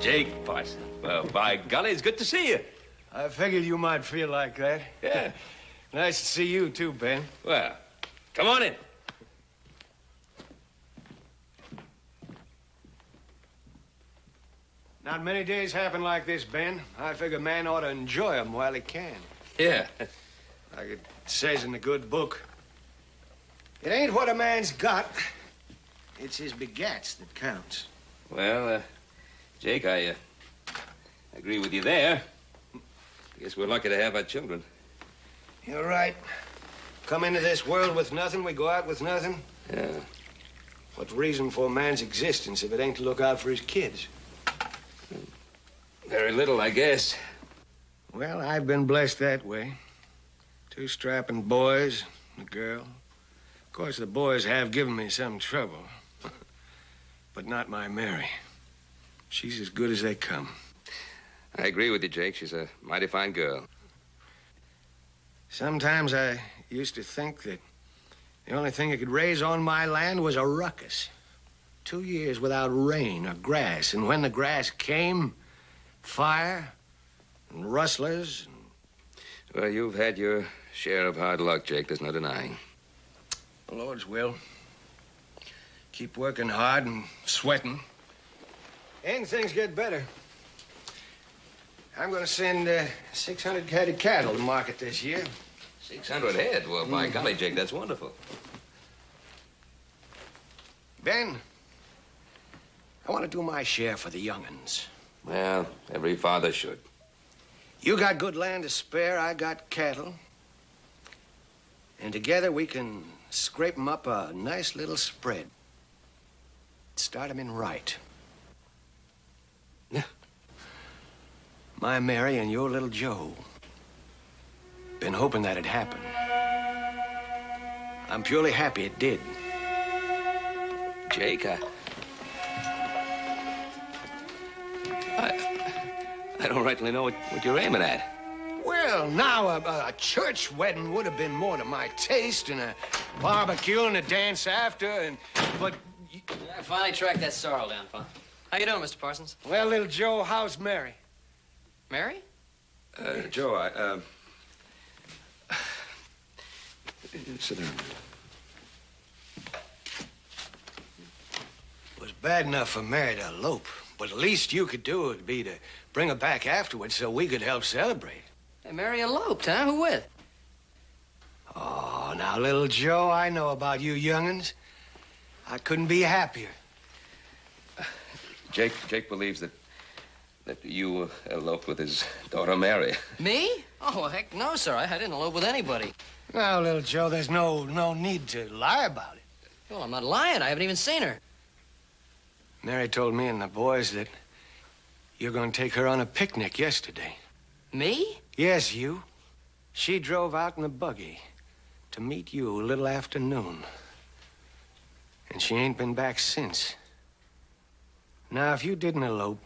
Jake Parson. Well, by golly, it's good to see you. I figured you might feel like that. Yeah. Nice to see you, too, Ben. Well, come on in. Not many days happen like this, Ben. I figure man ought to enjoy them while he can. Yeah. Like it says in the good book, it ain't what a man's got, it's his begats that counts. Well, Jake, I agree with you there. I guess we're lucky to have our children. You're right. Come into this world with nothing, we go out with nothing. Yeah. What's reason for man's existence if it ain't to look out for his kids? Very little, I guess. Well, I've been blessed that way. 2 strapping boys, and a girl. Of course, the boys have given me some trouble. But not my Mary. She's as good as they come. I agree with you, Jake. She's a mighty fine girl. Sometimes I used to think that the only thing that could raise on my land was a ruckus. 2 years without rain or grass. And when the grass came, fire and rustlers. Well, you've had your share of hard luck, Jake. There's no denying. The Lord's will. Keep working hard and sweating. And things get better. I'm going to send 600 head of cattle to market this year. 600 head? Well, by golly, Jake, that's wonderful. Ben, I want to do my share for the young'uns. Well, every father should. You got good land to spare, I got cattle. And together we can scrape 'em up a nice little spread. Start 'em in right. Yeah. My Mary and your little Joe. Been hoping that'd happen. I'm purely happy it did. Jake, I don't rightly know what you're aiming at. Well, now, a church wedding would have been more to my taste, and a barbecue and a dance after, but... I finally tracked that sorrel down, Fun. How you doing, Mr. Parsons? Well, little Joe, how's Mary? Mary? Joe, sit down. It was bad enough for Mary to elope, but the least you could do would be to bring her back afterwards so we could help celebrate. Hey, Mary eloped, huh? Who with? Oh, now, little Joe, I know about you young'uns. I couldn't be happier. Jake believes that you eloped with his daughter, Mary. Me? Oh, well, heck no, sir. I didn't elope with anybody. Now, little Joe, there's no need to lie about it. Well, I'm not lying. I haven't even seen her. Mary told me and the boys that you're going to take her on a picnic yesterday. Me? Yes, you. She drove out in a buggy to meet you a little after noon. And she ain't been back since. Now, if you didn't elope,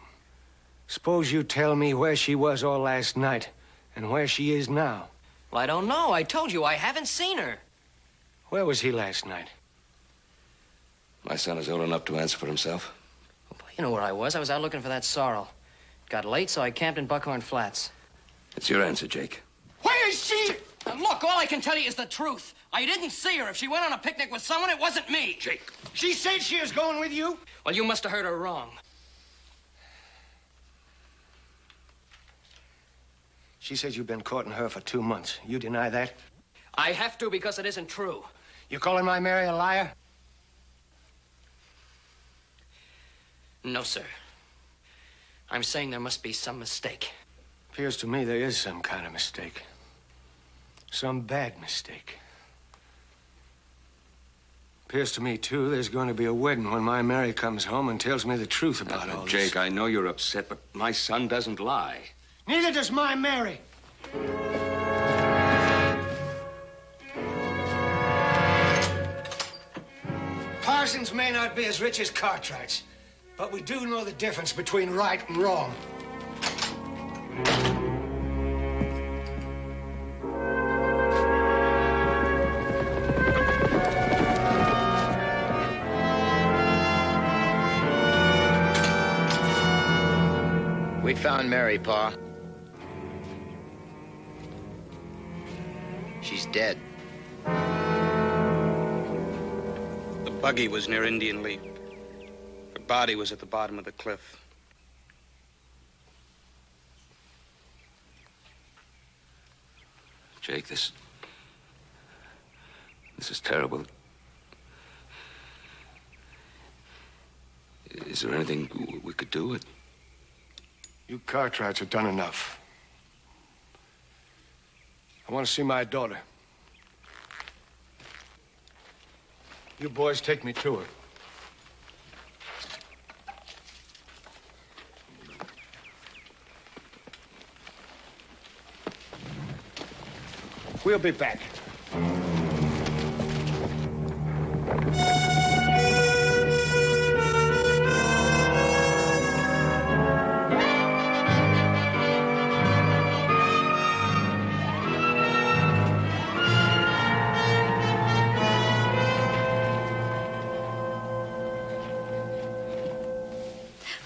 suppose you tell me where she was all last night and where she is now. Well, I don't know. I told you I haven't seen her. Where was he last night? My son is old enough to answer for himself. Well, you know where I was. I was out looking for that sorrel. Got late, so I camped in Buckhorn Flats. It's your answer, Jake. Where is she? And look, all I can tell you is the truth. I didn't see her. If she went on a picnic with someone, it wasn't me. Jake. She said she was going with you? Well, you must have heard her wrong. She says you've been courting her for 2 months. You deny that? I have to because it isn't true. You calling my Mary a liar? No, sir. I'm saying there must be some mistake. Appears to me there is some kind of mistake. Some bad mistake. Appears to me, too, there's going to be a wedding when my Mary comes home and tells me the truth about all this. Jake, I know you're upset, but my son doesn't lie. Neither does my Mary. Parsons may not be as rich as Cartwright's, but we do know the difference between right and wrong. We found Mary, Pa. She's dead. The buggy was near Indian Leap. Her body was at the bottom of the cliff. Jake, this is terrible. Is there anything we could do? You Cartwrights have done enough. I want to see my daughter. You boys take me to her. We'll be back.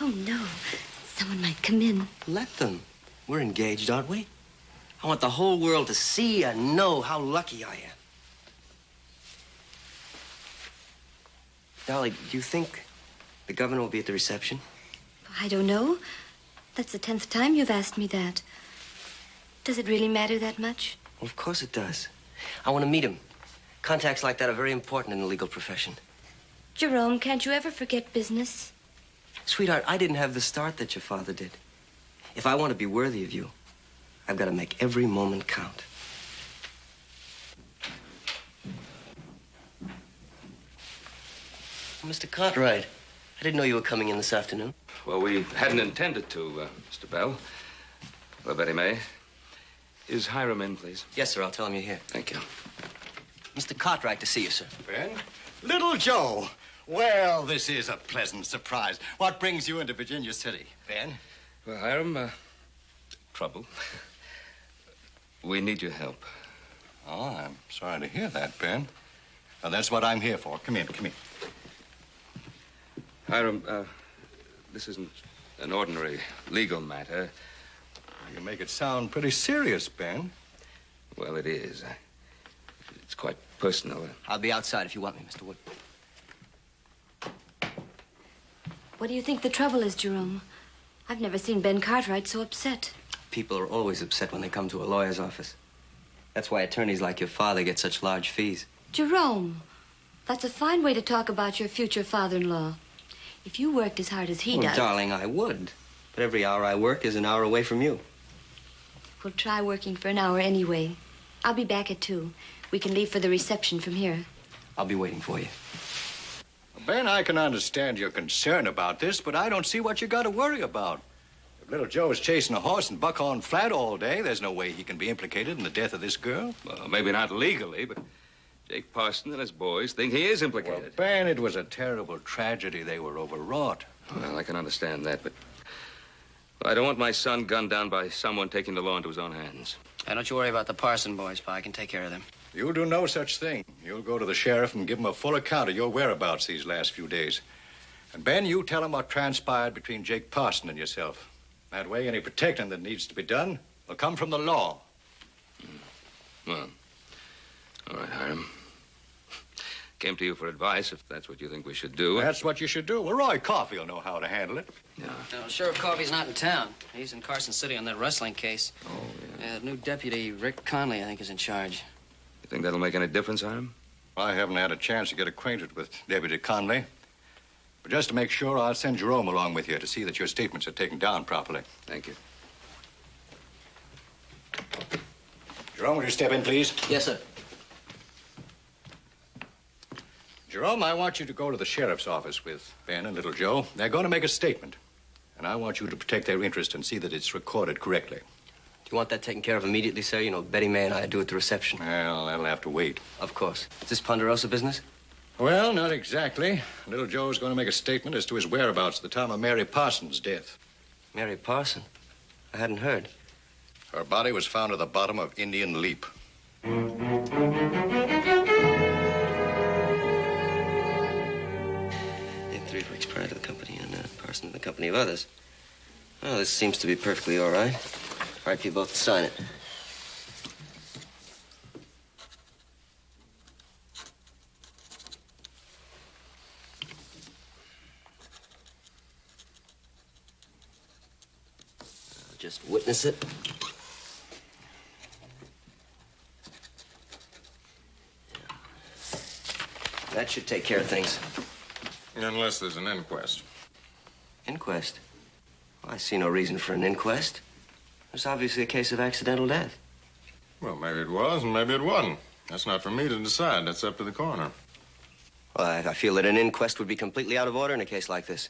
Oh, no. Someone might come in. Let them. We're engaged, aren't we? I want the whole world to see and know how lucky I am. Dolly, do you think the governor will be at the reception? I don't know. That's the 10th time you've asked me that. Does it really matter that much? Well, of course it does. I want to meet him. Contacts like that are very important in the legal profession. Jerome, can't you ever forget business? Sweetheart, I didn't have the start that your father did. If I want to be worthy of you, I've got to make every moment count. Mr. Cartwright, I didn't know you were coming in this afternoon. Well, we hadn't intended to, Mr. Bell. Well, Betty May. Is Hiram in, please? Yes, sir. I'll tell him you're here. Thank you. Mr. Cartwright to see you, sir. Ben? Little Joe. Well, this is a pleasant surprise. What brings you into Virginia City, Ben? Well, Hiram, trouble. We need your help. Oh, I'm sorry to hear that, Ben. Now, that's what I'm here for. Come in, come in. Hiram, this isn't an ordinary legal matter. You make it sound pretty serious, Ben. Well, it is. It's quite personal. I'll be outside if you want me, Mr. Wood. What do you think the trouble is, Jerome? I've never seen Ben Cartwright so upset. People are always upset when they come to a lawyer's office. That's why attorneys like your father get such large fees. Jerome, that's a fine way to talk about your future father-in-law. If you worked as hard as he does... Darling, I would. But every hour I work is an hour away from you. We'll try working for an hour anyway. I'll be back at 2. We can leave for the reception from here. I'll be waiting for you. Ben, I can understand your concern about this, but I don't see what you got to worry about. If little Joe is chasing a horse in Buckhorn Flat all day, there's no way he can be implicated in the death of this girl. Well, maybe not legally, but Jake Parson and his boys think he is Well, implicated. Ben, it was a terrible tragedy. They were overwrought. Well, I can understand that, but I don't want my son gunned down by someone taking the law into his own hands. Don't you worry about the Parson boys, Pa. I can take care of them. You'll do no such thing. You'll go to the sheriff and give him a full account of your whereabouts these last few days. And, Ben, you tell him what transpired between Jake Parson and yourself. That way, any protecting that needs to be done will come from the law. Well, all right, Hiram. Came to you for advice, if that's what you think we should do. That's what you should do. Well, Roy Coffey will know how to handle it. Yeah. No, Sheriff Coffey's not in town. He's in Carson City on that wrestling case. Oh, yeah. New deputy, Rick Conley, I think, is in charge. You think that'll make any difference, Hiram? I haven't had a chance to get acquainted with Deputy Conley. But just to make sure, I'll send Jerome along with you to see that your statements are taken down properly. Thank you. Jerome, will you step in, please? Yes, sir. Jerome, I want you to go to the sheriff's office with Ben and little Joe. They're going to make a statement. And I want you to protect their interest and see that it's recorded correctly. Do you want that taken care of immediately, sir? You know, Betty May and I do at the reception. Well, that'll have to wait. Of course. Is this Ponderosa business? Well, not exactly. Little Joe's going to make a statement as to his whereabouts at the time of Mary Parsons' death. Mary Parson? I hadn't heard. Her body was found at the bottom of Indian Leap. In 3 weeks prior to the company and Parson in the company of others. Well, this seems to be perfectly all right. All right for you both to sign it. Just witness it. That should take care of things. Unless there's an inquest. Inquest? Well, I see no reason for an inquest. It's obviously a case of accidental death. Well, maybe it was and maybe it wasn't. That's not for me to decide. That's up to the coroner. Well, I feel that an inquest would be completely out of order in a case like this.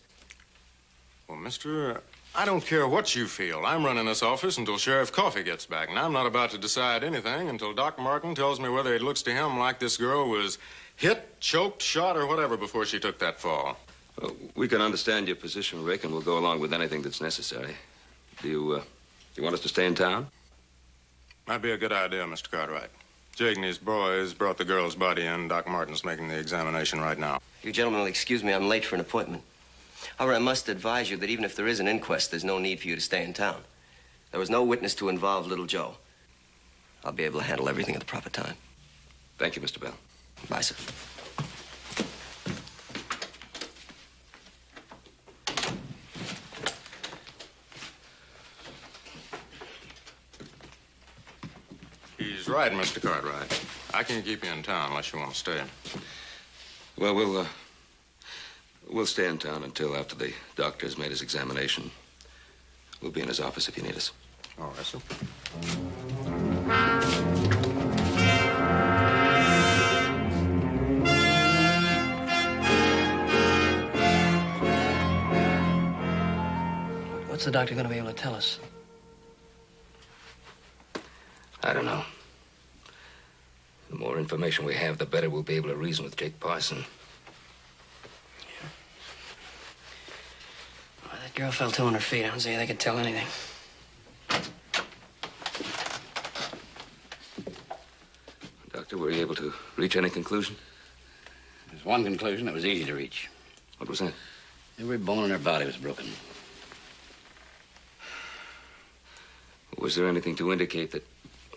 Well, mister, I don't care what you feel. I'm running this office until Sheriff Coffey gets back, and I'm not about to decide anything until Doc Martin tells me whether it looks to him like this girl was hit, choked, shot, or whatever before she took that fall. Well, we can understand your position, Rick, and we'll go along with anything that's necessary. Do you want us to stay in town? Might be a good idea, Mr. Cartwright. Jake and his boys brought the girl's body in. Doc Martin's making the examination right now. You gentlemen will excuse me, I'm late for an appointment. However, I must advise you that even if there is an inquest, there's no need for you to stay in town. There was no witness to involve little Joe. I'll be able to handle everything at the proper time. Thank you, Mr. Bell. Bye, sir. He's right, Mr. Cartwright. I can't keep you in town unless you want to stay. Well, we'll stay in town until after the doctor's made his examination. We'll be in his office if you need us. All right, sir. What's the doctor going to be able to tell us? I don't know. The more information we have, the better we'll be able to reason with Jake Parson. Well, that girl fell to on her feet. I don't see how they could tell anything. Doctor, were you able to reach any conclusion? There's one conclusion that was easy to reach. What was that? Every bone in her body was broken. Was there anything to indicate that,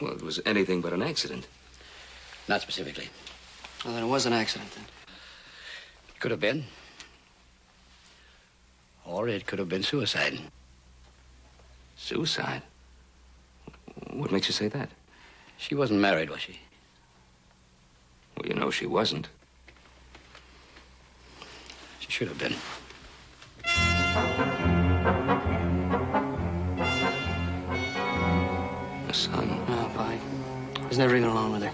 well, it was anything but an accident? Not specifically. Well, then it was an accident, then. Could have been. Or it could have been suicide. Suicide? What makes you say that? She wasn't married, was she? Well, you know she wasn't. She should have been. A son. Oh, Pi. I was never even alone with her.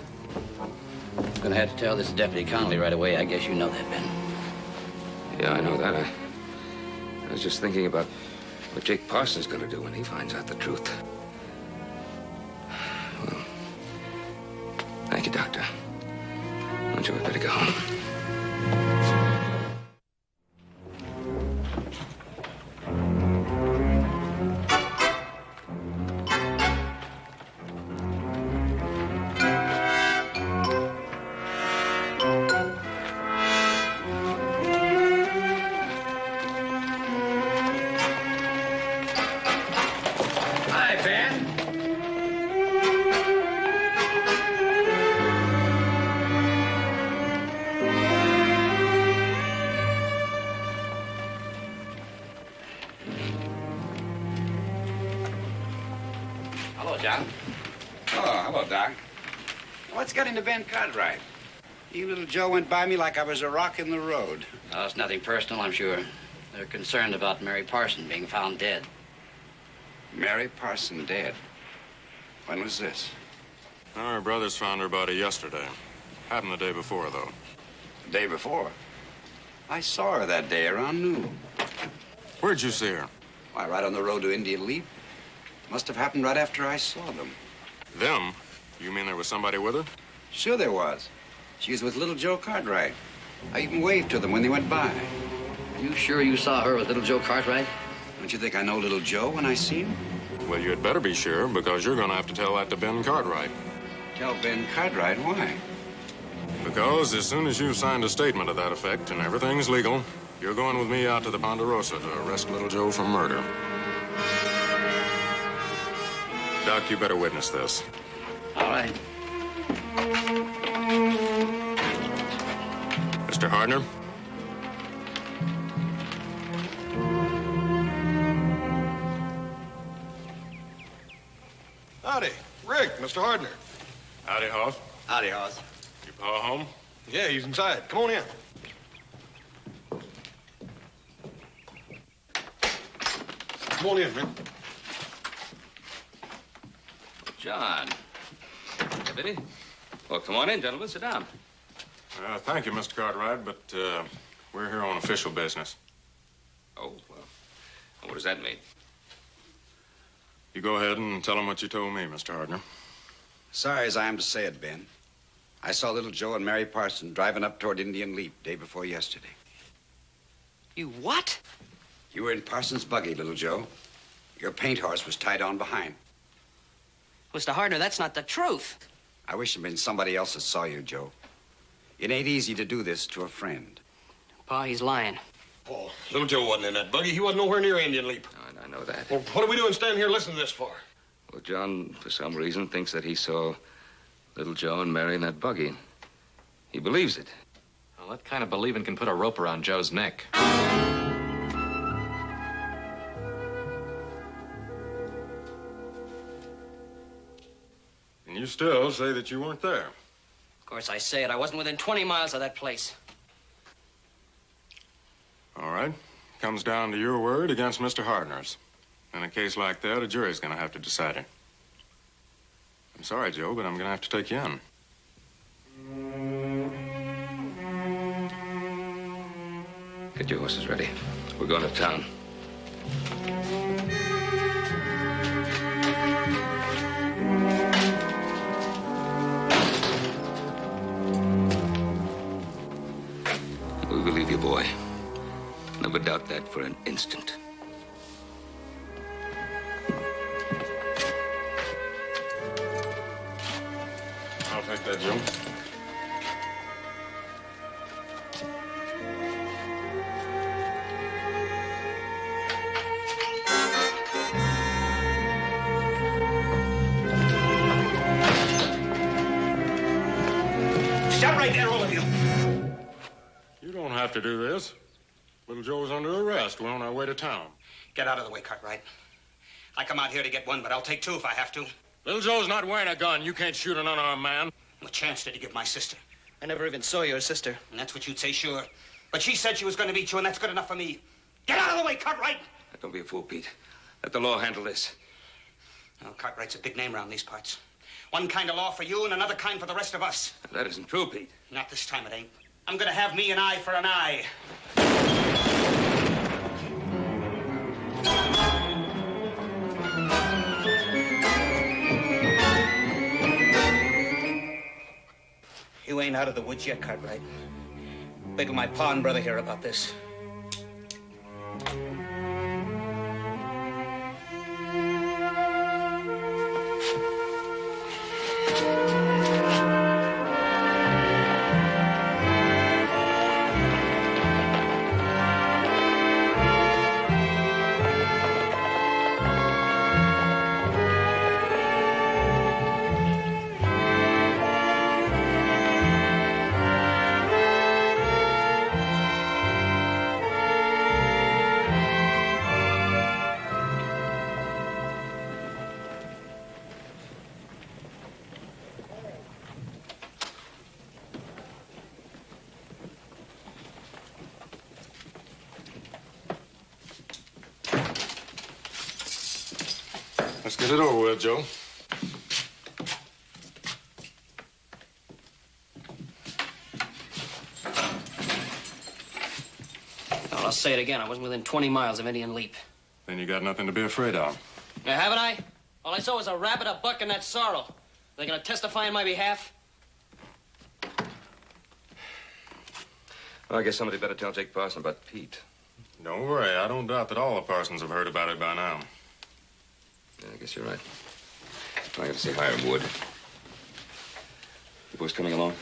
I'm gonna have to tell this Deputy Connolly right away. I guess you know that, Ben. Yeah, I know that. I was just thinking about what Jake Parsons gonna do when he finds out the truth. Well, thank you, Doctor. Don't you better go home? Hello, John. Oh, hello, Doc. What's got into Ben Cartwright? You little Joe went by me like I was a rock in the road. Oh, it's nothing personal, I'm sure. They're concerned about Mary Parson being found dead. Mary Parson dead. When was this? Our brothers found her body yesterday. Happened the day before, though. The day before. I saw her that day around noon. Where'd you see her? Why, right on the road to Indian Leap. Must have happened right after I saw them. Them? You mean there was somebody with her? Sure there was. She was with little Joe Cartwright. I even waved to them when they went by. You sure you saw her with little Joe Cartwright? Don't you think I know little Joe when I see him? Well, you'd better be sure, because you're going to have to tell that to Ben Cartwright. Tell Ben Cartwright why? Because as soon as you've signed a statement to that effect and everything's legal, you're going with me out to the Ponderosa to arrest little Joe for murder. Doc, you better witness this. All right. Mr. Hardner? Howdy. Rick, Mr. Hardner. Howdy, Hoss. Howdy, Hoss. Your pa home? Yeah, he's inside. Come on in. Come on in, man. John. Deputy. Well, come on in, gentlemen. Sit down. Thank you, Mr. Cartwright, but we're here on official business. Oh, well, what does that mean? You go ahead and tell him what you told me, Mr. Hardner. Sorry as I am to say it, Ben. I saw little Joe and Mary Parson driving up toward Indian Leap day before yesterday. You what? You were in Parson's buggy, little Joe. Your paint horse was tied on behind. Mr. Hardner, that's not the truth. I wish it'd been somebody else that saw you, Joe. It ain't easy to do this to a friend. Pa, he's lying. Oh, little Joe wasn't in that buggy. He wasn't nowhere near Indian Leap. I know that. Well, what are we doing standing here listening to this for? Well, John, for some reason, thinks that he saw little Joe and Mary in that buggy. He believes it. Well, that kind of believing can put a rope around Joe's neck. And you still say that you weren't there. Of course, I say it. I wasn't within 20 miles of that place. All right. Comes down to your word against Mr. Hardner's. In a case like that, a jury's going to have to decide it. I'm sorry, Joe, but I'm going to have to take you in. Get your horses ready. We're going to town. We believe you, boy. Never doubt that for an instant. I'll take that, Joe. Stop right there, all of you. You don't have to do this. Little Joe's under arrest. We're on our way to town. Get out of the way, Cartwright. I come out here to get one, but I'll take two if I have to. Little Joe's not wearing a gun. You can't shoot an unarmed man. What chance did he give my sister? I never even saw your sister. And that's what you'd say, sure. But she said she was going to meet you, and that's good enough for me. Get out of the way, Cartwright! Don't be a fool, Pete. Let the law handle this. Oh, Cartwright's a big name around these parts. One kind of law for you and another kind for the rest of us. That isn't true, Pete. Not this time, it ain't. I'm going to have me an eye for an eye. You ain't out of the woods yet, Cartwright. Wait till my pa and brother hear about this. Let's get it over with, Joe. Well, I'll say it again. I wasn't within 20 miles of Indian Leap. Then you got nothing to be afraid of. Now, haven't I? All I saw was a rabbit, a buck, and that sorrel. They gonna testify in my behalf? Well, I guess somebody better tell Jake Parson about Pete. Don't worry. I don't doubt that all the Parsons have heard about it by now. Yeah, I guess you're right. I gotta see Hiram Wood. You boys coming along?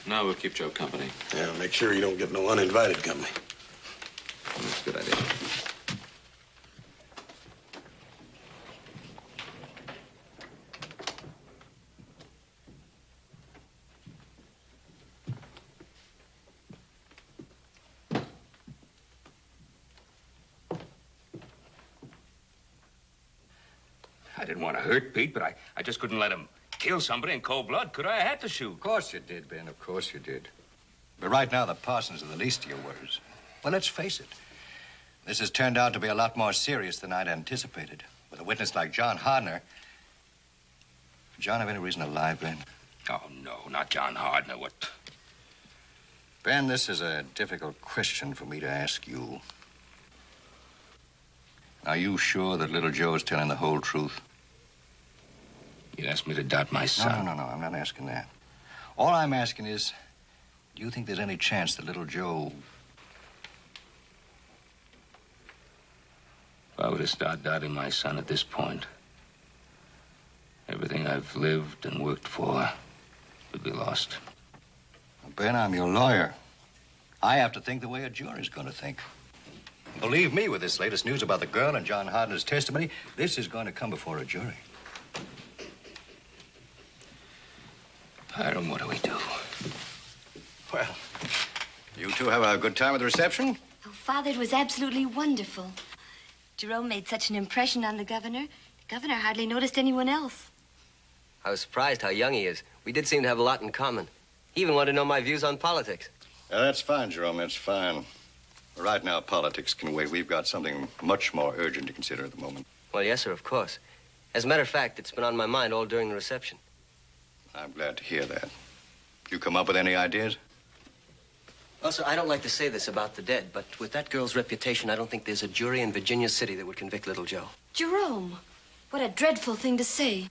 No, we'll keep Joe company. Yeah, make sure you don't get no uninvited company. That's a good idea. I didn't want to hurt Pete, but I just couldn't let him kill somebody in cold blood, could I? I had to shoot. Of course you did, Ben. Of course you did. But right now, the Parsons are the least of your worries. Well, let's face it. This has turned out to be a lot more serious than I'd anticipated. With a witness like John Hardner. John have any reason to lie, Ben? Oh, no, not John Hardner. What? Ben, this is a difficult question for me to ask you. Are you sure that little Joe is telling the whole truth? You asked me to doubt my son. No, I'm not asking that. All I'm asking is, do you think there's any chance that little Joe... If I were to start doubting my son at this point, everything I've lived and worked for would be lost. Ben, I'm your lawyer. I have to think the way a jury's going to think. Believe me, with this latest news about the girl and John Hardner's testimony, this is going to come before a jury. Hiram, what do we do? Well, you two have a good time at the reception? Oh, Father, it was absolutely wonderful. Jerome made such an impression on the governor. The governor hardly noticed anyone else. I was surprised how young he is. We did seem to have a lot in common. He even wanted to know my views on politics. That's fine, Jerome, that's fine. Right now, politics can wait. We've got something much more urgent to consider at the moment. Well, yes, sir, of course. As a matter of fact, it's been on my mind all during the reception. I'm glad to hear that. You come up with any ideas? Well, sir, I don't like to say this about the dead, but with that girl's reputation, I don't think there's a jury in Virginia City that would convict little Joe. Jerome, what a dreadful thing to say.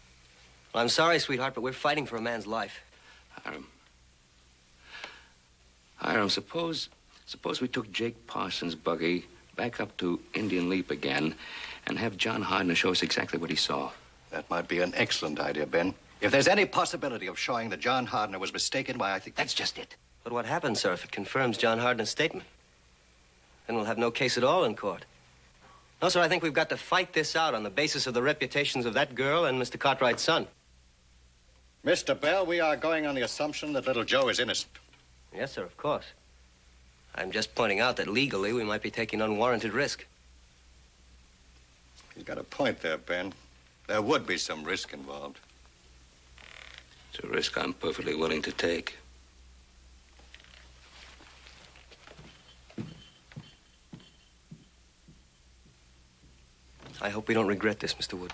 Well, I'm sorry, sweetheart, but we're fighting for a man's life. Hiram, suppose we took Jake Parsons' buggy back up to Indian Leap again and have John Hardner show us exactly what he saw. That might be an excellent idea, Ben. If there's any possibility of showing that John Hardner was mistaken, why, I think that's just it. But what happens, sir, if it confirms John Hardner's statement? Then we'll have no case at all in court. No, sir, I think we've got to fight this out on the basis of the reputations of that girl and Mr. Cartwright's son. Mr. Bell, we are going on the assumption that little Joe is innocent. Yes, sir, of course. I'm just pointing out that legally we might be taking unwarranted risk. You've got a point there, Ben. There would be some risk involved. It's a risk I'm perfectly willing to take. I hope we don't regret this, Mr. Wood.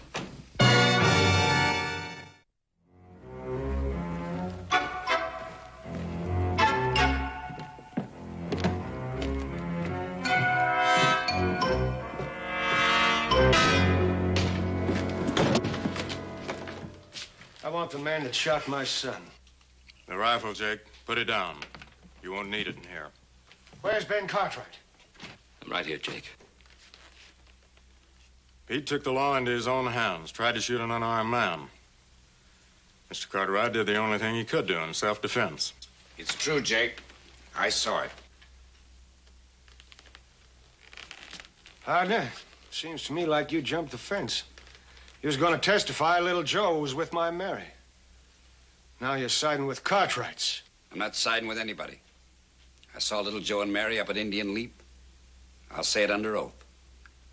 I want the man that shot my son. The rifle, Jake. Put it down. You won't need it in here. Where's Ben Cartwright? I'm right here, Jake. Pete took the law into his own hands, tried to shoot an unarmed man. Mr. Cartwright did the only thing he could do in self-defense. It's true, Jake. I saw it. Hardner, seems to me like you jumped the fence. You was going to testify little Joe was with my Mary. Now you're siding with Cartwright's. I'm not siding with anybody. I saw little Joe and Mary up at Indian Leap. I'll say it under oath.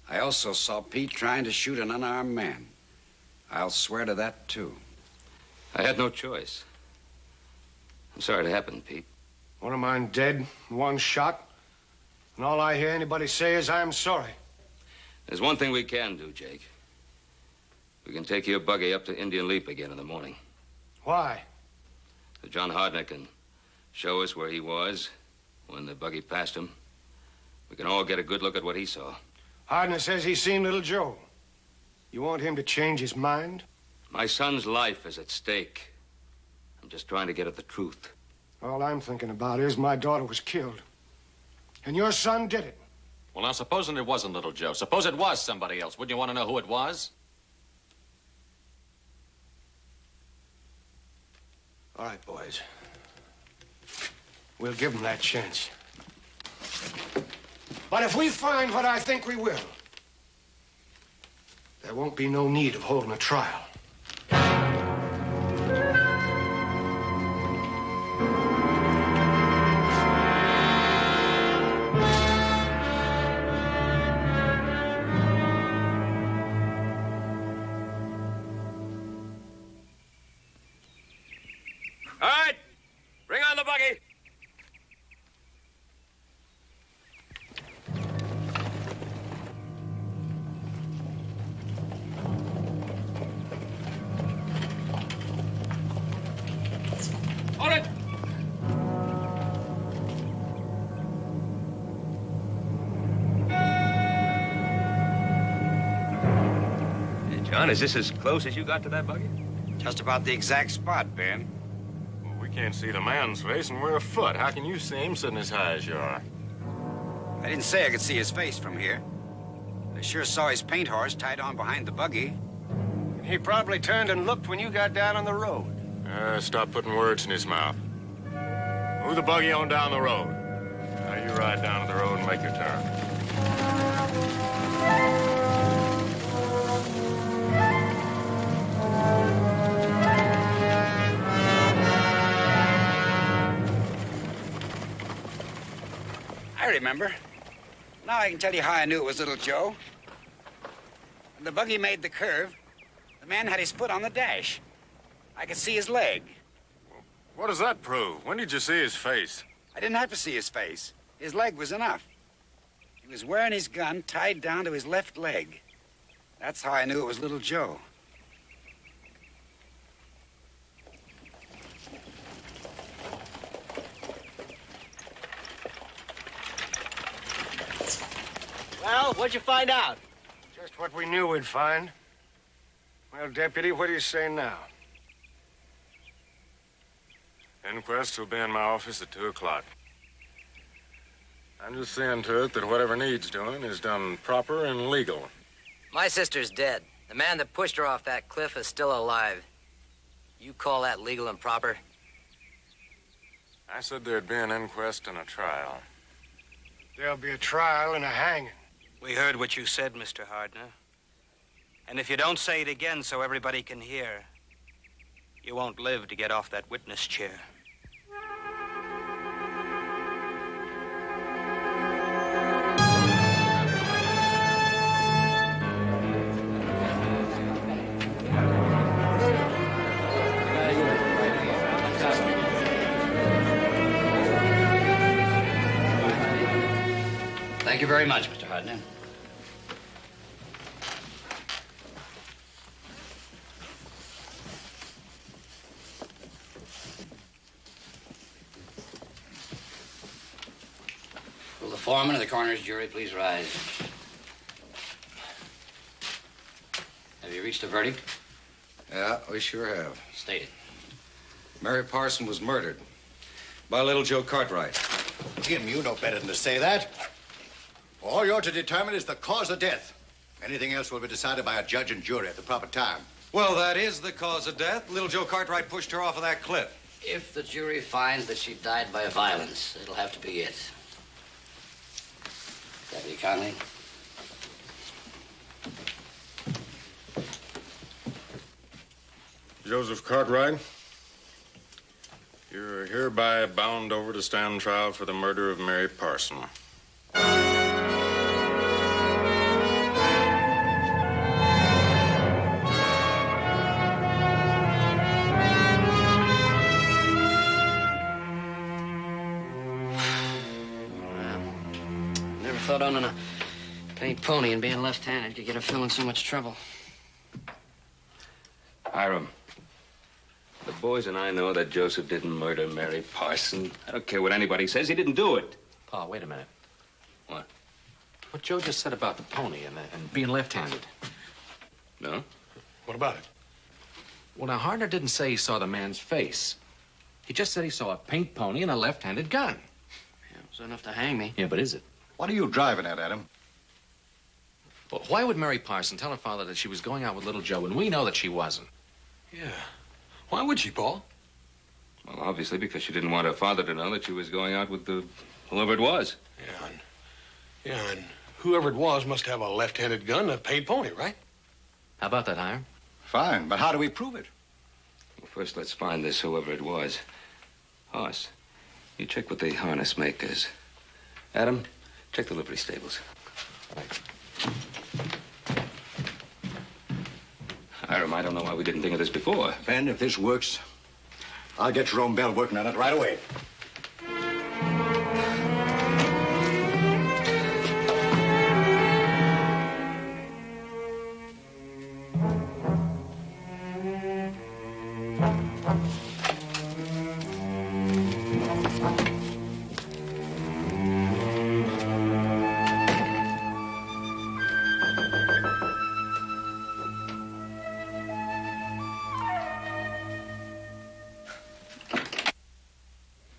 I also saw Pete trying to shoot an unarmed man. I'll swear to that, too. I had no choice. I'm sorry it happened, Pete. One of mine dead, one shot. And all I hear anybody say is, I'm sorry. There's one thing we can do, Jake. We can take your buggy up to Indian Leap again in the morning. Why? So John Hardner can show us where he was when the buggy passed him. We can all get a good look at what he saw. Hardner says he's seen little Joe. You want him to change his mind? My son's life is at stake. I'm just trying to get at the truth. All I'm thinking about is my daughter was killed. And your son did it. Well, now, supposing it wasn't little Joe. Suppose it was somebody else. Wouldn't you want to know who it was? All right, boys. We'll give him that chance. But if we find what I think we will, there won't be no need of holding a trial. All right. Bring on the buggy. Hold it. John, is this as close as you got to that buggy? Just about the exact spot, Ben. Well, we can't see the man's face, and we're afoot. How can you see him sitting as high as you are? I didn't say I could see his face from here. I sure saw his paint horse tied on behind the buggy. He probably turned and looked when you got down on the road. Stop putting words in his mouth. Move the buggy on down the road. Now you ride down to the road and make your turn. I remember. Now I can tell you how I knew it was Little Joe. When the buggy made the curve, the man had his foot on the dash. I could see his leg. What does that prove? When did you see his face? I didn't have to see his face. His leg was enough. He was wearing his gun tied down to his left leg. That's how I knew it was Little Joe. Well, what'd you find out? Just what we knew we'd find. Well, Deputy, what do you say now? Inquest will be in my office at 2 o'clock. I'm just seeing to it that whatever needs doing is done proper and legal. My sister's dead. The man that pushed her off that cliff is still alive. You call that legal and proper? I said there'd be an inquest and a trial. There'll be a trial and a hanging. We heard what you said, Mr. Hardner. And if you don't say it again so everybody can hear, you won't live to get off that witness chair. Thank you very much, Mr. Hardner. Will the foreman of the coroner's jury please rise? Have you reached a verdict? Yeah, we sure have. State it. Mary Parson was murdered by Little Joe Cartwright. Jim, you know better than to say that. All you're to determine is the cause of death. Anything else will be decided by a judge and jury at the proper time. Well, that is the cause of death. Little Joe Cartwright pushed her off of that cliff. If the jury finds that she died by violence, it'll have to be it. Deputy Conley. Joseph Cartwright, you're hereby bound over to stand trial for the murder of Mary Parson. Never thought owning a paint pony and being left-handed could get a fellow in so much trouble. Hiram, the boys and I know that Joseph didn't murder Mary Parson. I don't care what anybody says. He didn't do it. Pa, wait a minute. What? What Joe just said about the pony and being left-handed. No? What about it? Well, now, Hardner didn't say he saw the man's face. He just said he saw a paint pony and a left-handed gun. Yeah, it was enough to hang me. Yeah, but is it? What are you driving at, Adam? Well, why would Mary Parson tell her father that she was going out with Little Joe when we know that she wasn't? Yeah. Why would she, Paul? Well, obviously because she didn't want her father to know that she was going out with whoever it was. Yeah, and whoever it was must have a left-handed gun and a paint pony, right? How about that, Hiram? Fine, but how do we prove it? Well, first, let's find this whoever it was. Hoss, you check with the harness makers. Adam, check the livery stables. Right. Hiram, I don't know why we didn't think of this before. Ben, if this works, I'll get Jerome Bell working on it right away.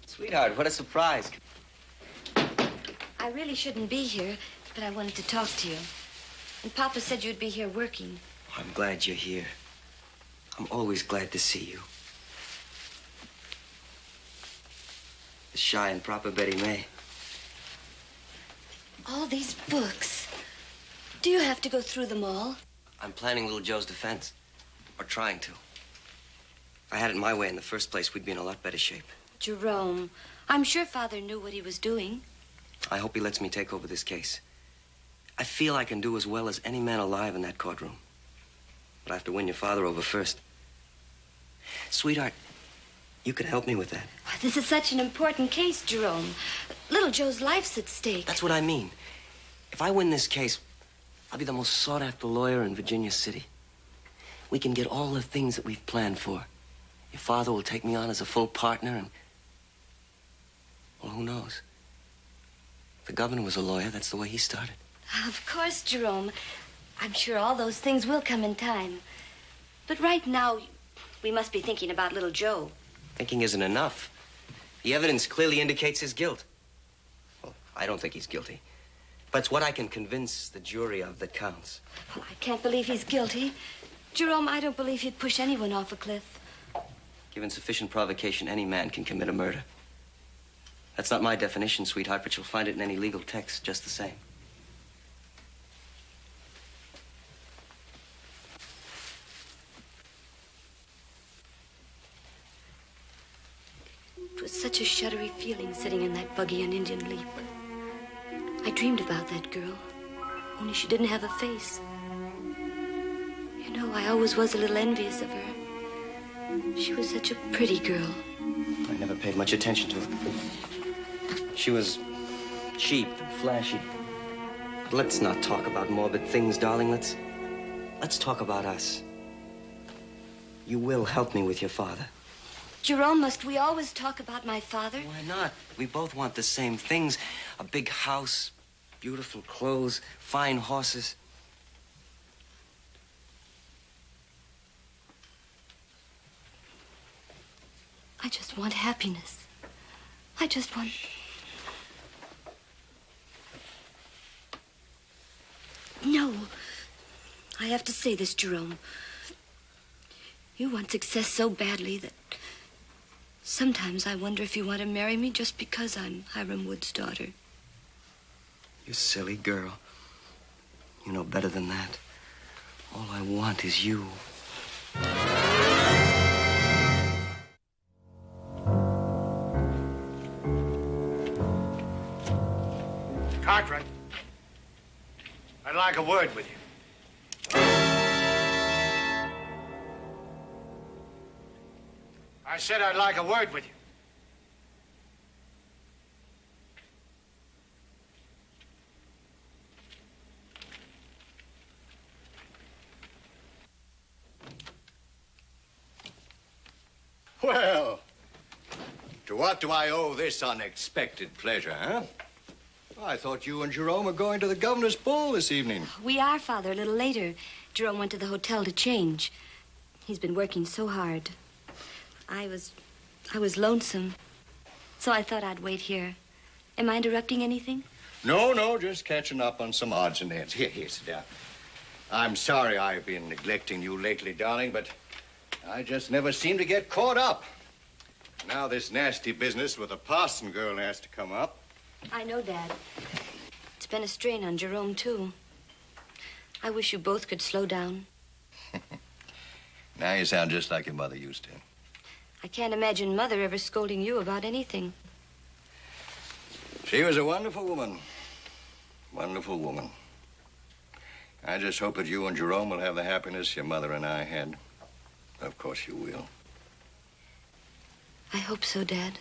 Sweetheart, what a surprise. I really shouldn't be here, but I wanted to talk to you. And Papa said you'd be here working. I'm glad you're here. I'm always glad to see you. The shy and proper Betty May. All these books. Do you have to go through them all? I'm planning little Joe's defense. Or trying to. If I had it my way in the first place, we'd be in a lot better shape. Jerome, I'm sure Father knew what he was doing. I hope he lets me take over this case. I feel I can do as well as any man alive in that courtroom. But I have to win your father over first. Sweetheart, you could help me with that. This is such an important case, Jerome. Little Joe's life's at stake. That's what I mean. If I win this case, I'll be the most sought-after lawyer in Virginia City. We can get all the things that we've planned for. Your father will take me on as a full partner and... well, who knows? If the governor was a lawyer, that's the way he started. Of course, Jerome. I'm sure all those things will come in time. But right now, we must be thinking about little Joe. Thinking isn't enough. The evidence clearly indicates his guilt. Well, I don't think he's guilty. But it's what I can convince the jury of that counts. Well, I can't believe he's guilty. Jerome, I don't believe he'd push anyone off a cliff. Given sufficient provocation, any man can commit a murder. That's not my definition, sweetheart, but you'll find it in any legal text just the same. It was such a shuddery feeling sitting in that buggy on Indian Leap. I dreamed about that girl, only she didn't have a face. You know, I always was a little envious of her. She was such a pretty girl. I never paid much attention to her. She was cheap and flashy. But let's not talk about morbid things, darling. Let's talk about us. You will help me with your father. Jerome, must we always talk about my father? Why not? We both want the same things. A big house, beautiful clothes, fine horses. I just want happiness. I just want... No. I have to say this, Jerome. You want success so badly that sometimes I wonder if you want to marry me just because I'm Hiram Wood's daughter. You silly girl. You know better than that. All I want is you. Cartwright, I'd like a word with you. I said I'd like a word with you. Well, to what do I owe this unexpected pleasure, huh? I thought you and Jerome were going to the governor's ball this evening. We are, Father, a little later. Jerome went to the hotel to change. He's been working so hard. I was lonesome, so I thought I'd wait here. Am I interrupting anything? No, just catching up on some odds and ends. Here, sit down. I'm sorry I've been neglecting you lately, darling, but I just never seem to get caught up. Now this nasty business with the Parson girl has to come up. I know, Dad. It's been a strain on Jerome, too. I wish you both could slow down. Now you sound just like your mother used to. I can't imagine Mother ever scolding you about anything. She was a wonderful woman. Wonderful woman. I just hope that you and Jerome will have the happiness your mother and I had. Of course you will. I hope so, Dad.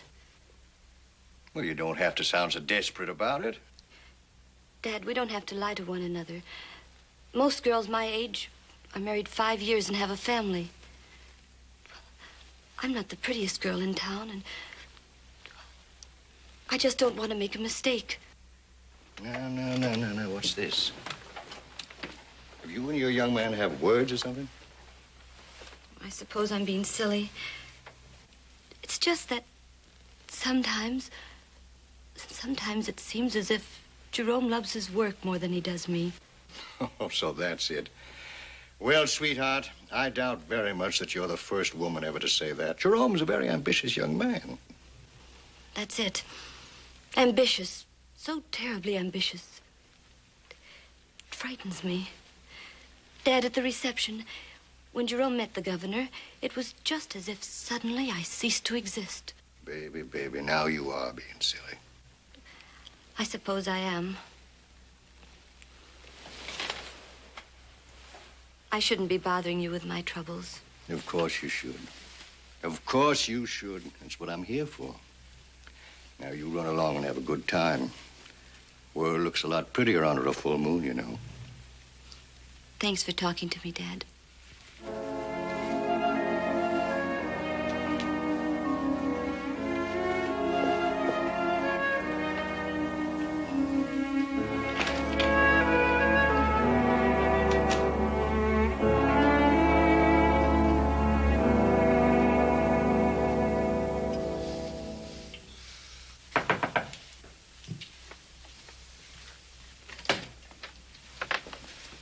Well, you don't have to sound so desperate about it. Dad, we don't have to lie to one another. Most girls my age are married 5 years and have a family. I'm not the prettiest girl in town, and I just don't want to make a mistake. No. What's this? Have you and your young man have words or something? I suppose I'm being silly. It's just that sometimes it seems as if Jerome loves his work more than he does me. Oh, so that's it. Well, sweetheart, I doubt very much that you're the first woman ever to say that. Jerome's a very ambitious young man. That's it. Ambitious. So terribly ambitious. It frightens me. Dad, at the reception, when Jerome met the governor, it was just as if suddenly I ceased to exist. Baby, now you are being silly. I suppose I am. I shouldn't be bothering you with my troubles. Of course you should. Of course you should. That's what I'm here for. Now, you run along and have a good time. World looks a lot prettier under a full moon, you know. Thanks for talking to me, Dad.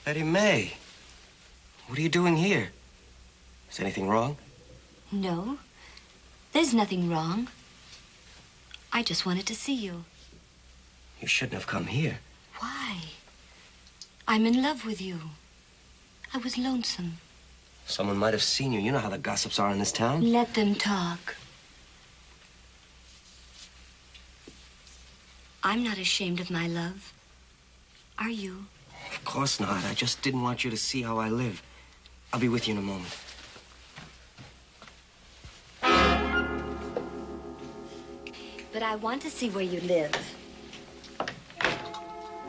Betty May, what are you doing here? Is anything wrong? No, there's nothing wrong. I just wanted to see you. You shouldn't have come here. Why? I'm in love with you. I was lonesome. Someone might have seen you. You know how the gossips are in this town. Let them talk. I'm not ashamed of my love. Are you? Of course not. I just didn't want you to see how I live. I'll be with you in a moment. But I want to see where you live.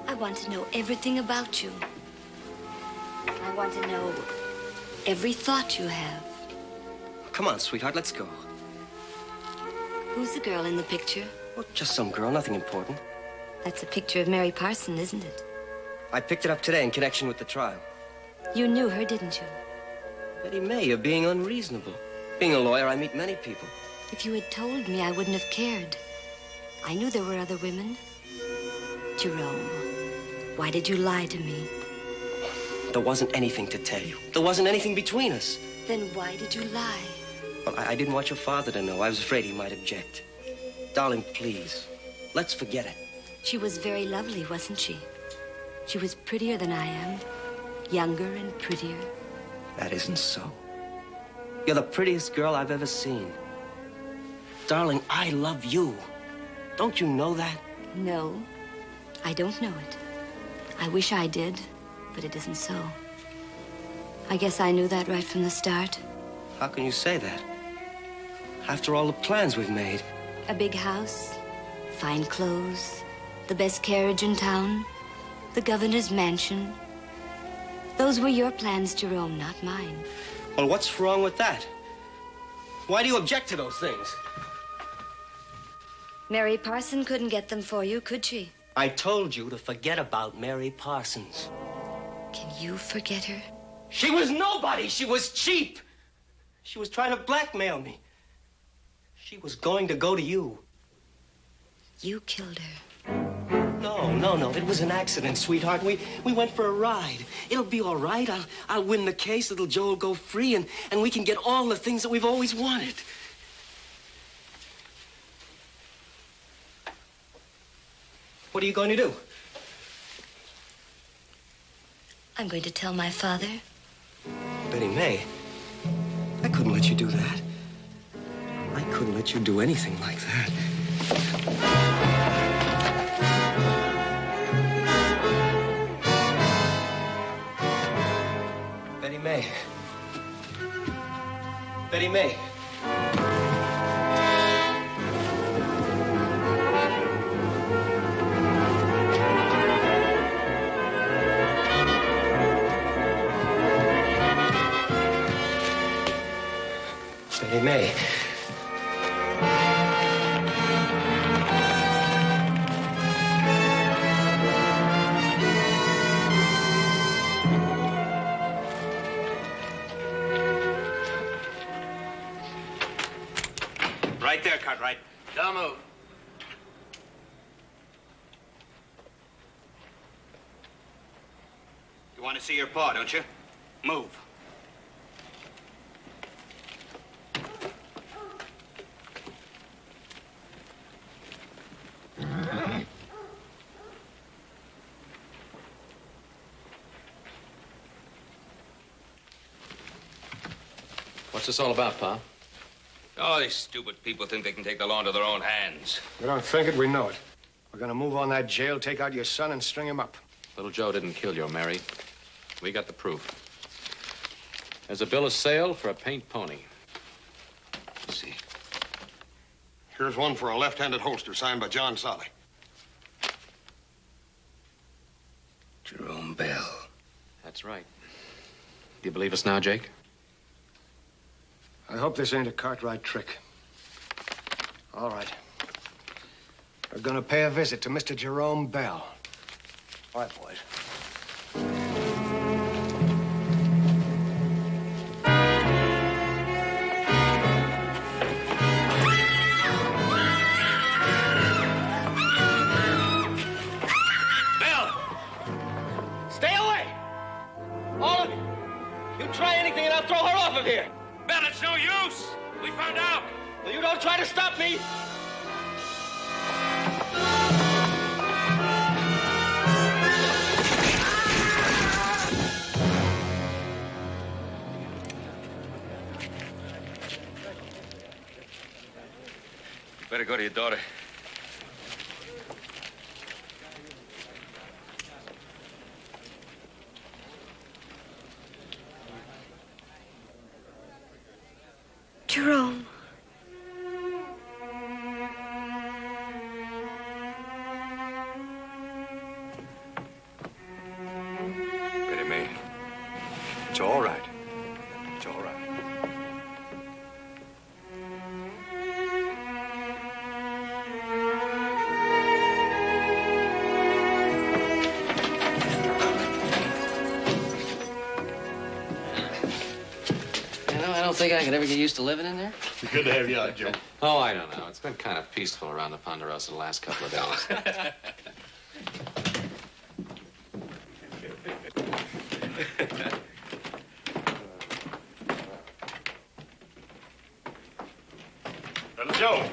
I want to know everything about you. I want to know every thought you have. Come on, sweetheart, let's go. Who's the girl in the picture? Well, just some girl, nothing important. That's a picture of Mary Parson, isn't it? I picked it up today in connection with the trial. You knew her, didn't you? Betty May, you're being unreasonable. Being a lawyer, I meet many people. If you had told me, I wouldn't have cared. I knew there were other women. Jerome, why did you lie to me? There wasn't anything to tell you. There wasn't anything between us. Then why did you lie? Well, I didn't want your father to know. I was afraid he might object. Darling, please, let's forget it. She was very lovely, wasn't she? She was prettier than I am. Younger and prettier. That isn't so. You're the prettiest girl I've ever seen. Darling, I love you. Don't you know that? No, I don't know it. I wish I did, but it isn't so. I guess I knew that right from the start. How can you say that? After all the plans we've made. A big house, fine clothes, the best carriage in town, the governor's mansion. Those were your plans, Jerome, not mine. Well, what's wrong with that? Why do you object to those things? Mary Parson couldn't get them for you, could she? I told you to forget about Mary Parsons. Can you forget her? She was nobody. She was cheap. She was trying to blackmail me. She was going to go to you. You killed her. No. It was an accident, sweetheart. We went for a ride. It'll be all right. I'll win the case. Little Joe will go free, and we can get all the things that we've always wanted. What are you going to do? I'm going to tell my father. Betty May, I couldn't let you do that. I couldn't let you do anything like that. Betty May. Betty May. He may. Right there, Cartwright. Don't move. You want to see your paw, don't you? Move. What's this all about, Pa? Oh, these stupid people think they can take the law into their own hands. We don't think it, we know it. We're gonna move on that jail, take out your son, and string him up. Little Joe didn't kill your Mary. We got the proof. There's a bill of sale for a paint pony. Let's see. Here's one for a left-handed holster signed by John Solly. Jerome Bell. That's right. Do you believe us now, Jake? I hope this ain't a Cartwright trick. All right. We're gonna pay a visit to Mr. Jerome Bell. All right, boys. Bill! Stay away! All of you! You try anything and I'll throw her off of here! Bell, it's no use. We found out. Well, you don't try to stop me! You better go to your daughter. Jerome. Betty May, it's all right. It's all right. You know, I don't think I could ever get used to living in there. Good to have you out, Joe. Oh, I don't know. It's been kind of peaceful around the Ponderosa the last couple of days. Little Joe.